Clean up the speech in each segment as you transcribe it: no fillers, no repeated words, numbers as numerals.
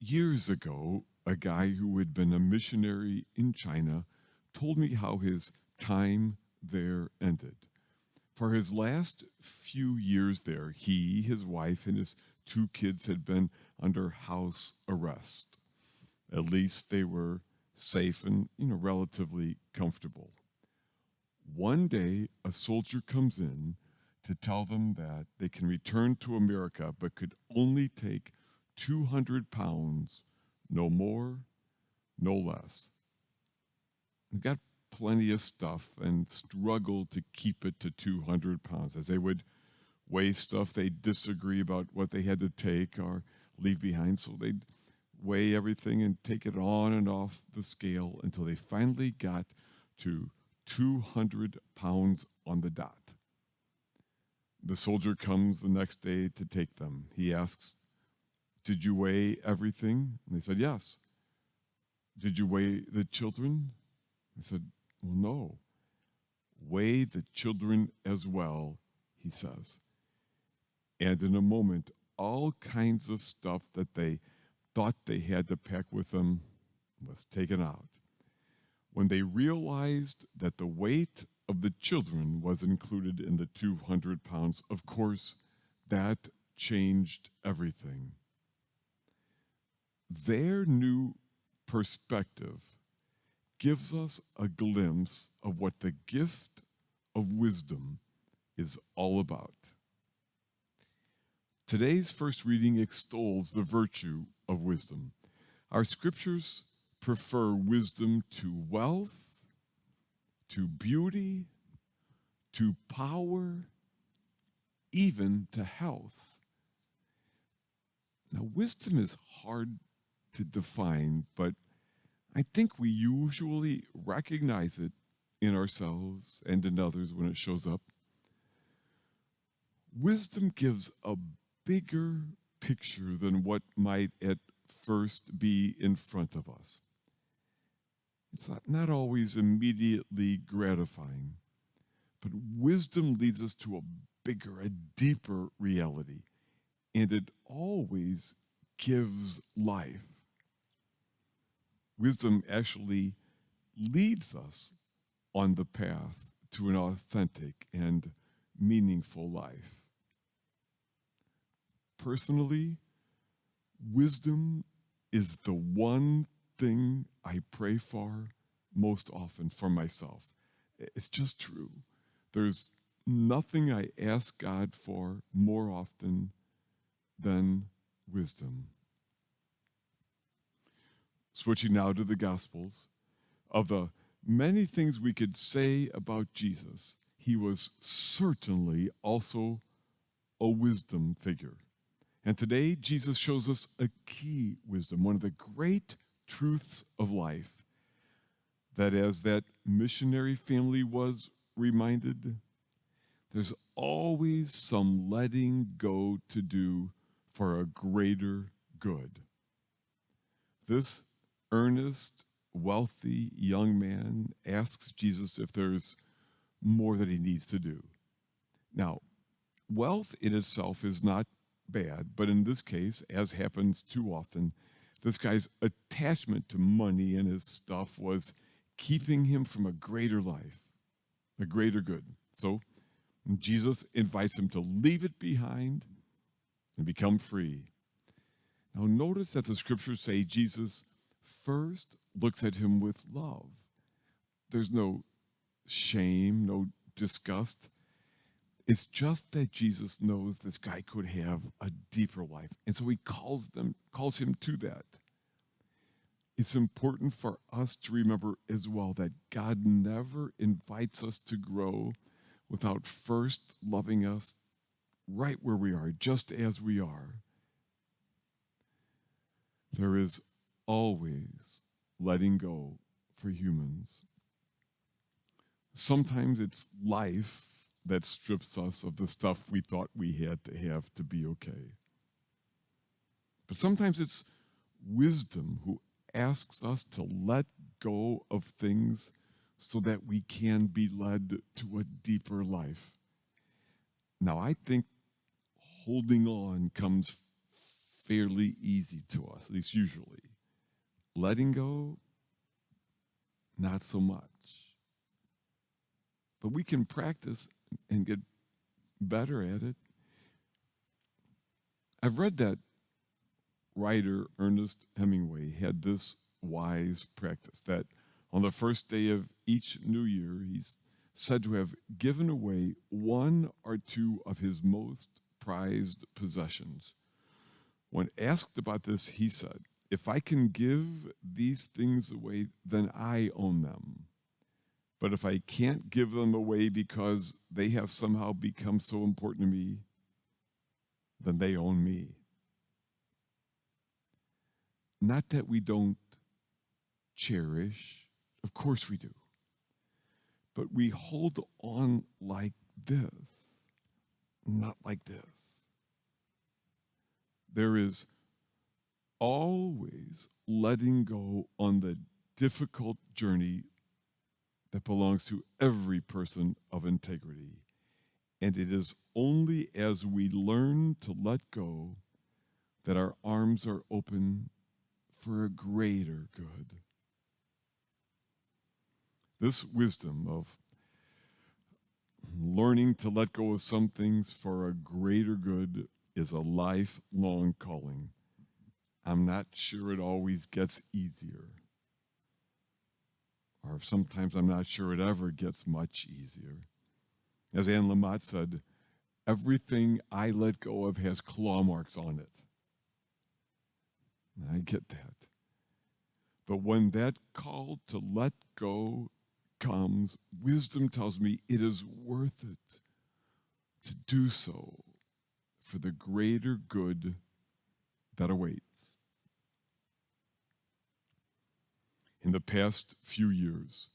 Years ago, a guy who had been a missionary in China told me how his time there ended. For his last few years there, he, his wife, and his two kids had been under house arrest. At least they were safe and, relatively comfortable. One day, a soldier comes in to tell them that they can return to America but could only take 200 pounds, no more, no less. They got plenty of stuff and struggled to keep it to 200 pounds as they would weigh stuff they disagree about what they had to take or leave behind. So they'd weigh everything and take it on and off the scale until they finally got to 200 pounds on the dot. The soldier comes the next day to take them. He asks, "Did you weigh everything?" And they said, "Yes." "Did you weigh the children?" I said, "Well, no." "Weigh the children as well," he says. And in a moment, all kinds of stuff that they thought they had to pack with them was taken out. When they realized that the weight of the children was included in the 200 pounds, of course, that changed everything. Their new perspective gives us a glimpse of what the gift of wisdom is all about. Today's first reading extols the virtue of wisdom. Our scriptures prefer wisdom to wealth, to beauty, to power, even to health. Now, wisdom is hard to define, but I think we usually recognize it in ourselves and in others when it shows up. Wisdom gives a bigger picture than what might at first be in front of us. It's not always immediately gratifying, but wisdom leads us to a bigger, a deeper reality, and it always gives life. Wisdom actually leads us on the path to an authentic and meaningful life. Personally, wisdom is the one thing I pray for most often for myself. It's just true. There's nothing I ask God for more often than wisdom. Switching now to the Gospels, of the many things we could say about Jesus, he was certainly also a wisdom figure. And today, Jesus shows us a key wisdom, one of the great truths of life, that as that missionary family was reminded, there's always some letting go to do for a greater good. This earnest, wealthy young man asks Jesus if there's more that he needs to do. Now, wealth in itself is not bad, but in this case, as happens too often, this guy's attachment to money and his stuff was keeping him from a greater life, a greater good. So Jesus invites him to leave it behind and become free. Now notice that the scriptures say Jesus first looks at him with love. There's no shame, no disgust. It's just that Jesus knows this guy could have a deeper life. And so he calls him to that. It's important for us to remember as well that God never invites us to grow without first loving us right where we are, just as we are. There is always letting go for humans. Sometimes it's life that strips us of the stuff we thought we had to have to be okay. But sometimes it's wisdom who asks us to let go of things so that we can be led to a deeper life. Now, I think holding on comes fairly easy to us, at least usually. Letting go, not so much. But we can practice and get better at it. I've read that writer Ernest Hemingway had this wise practice that on the first day of each new year, he's said to have given away one or two of his most prized possessions. When asked about this, he said, "If I can give these things away, then I own them. But if I can't give them away because they have somehow become so important to me, then they own me." Not that we don't cherish, of course we do, but we hold on like this, not like this. There is always letting go on the difficult journey that belongs to every person of integrity. And it is only as we learn to let go that our arms are open for a greater good. This wisdom of learning to let go of some things for a greater good is a lifelong calling. I'm not sure it always gets easier. Or sometimes I'm not sure it ever gets much easier. As Anne Lamott said, everything I let go of has claw marks on it. And I get that. But when that call to let go comes, wisdom tells me it is worth it to do so for the greater good that awaits. In the past few years,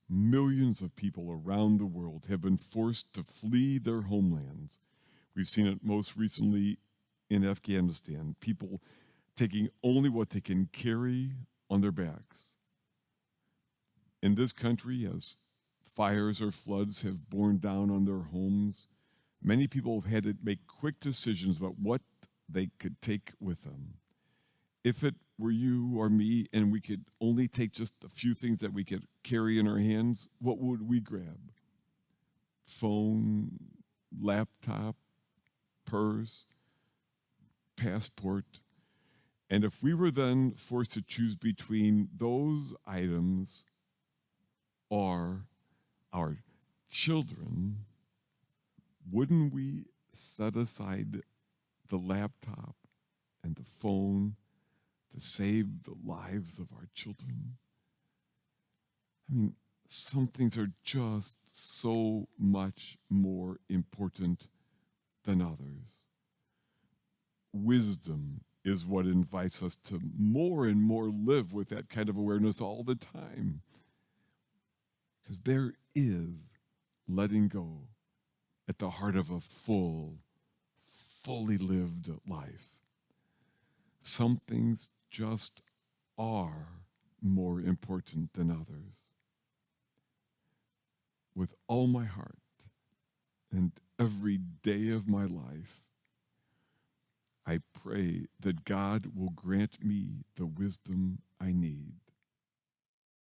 millions of people around the world have been forced to flee their homelands. We've seen it most recently in Afghanistan, people taking only what they can carry on their backs. In this country, as fires or floods have borne down on their homes, many people have had to make quick decisions about what they could take with them. If it were you or me and we could only take just a few things that we could carry in our hands, what would we grab? Phone, laptop, purse, passport. And if we were then forced to choose between those items or our children, wouldn't we set aside the laptop and the phone to save the lives of our children? I mean, some things are just so much more important than others. Wisdom is what invites us to more and more live with that kind of awareness all the time. Because there is letting go at the heart of a fully lived life. Some things just are more important than others. With all my heart and every day of my life, I pray that God will grant me the wisdom I need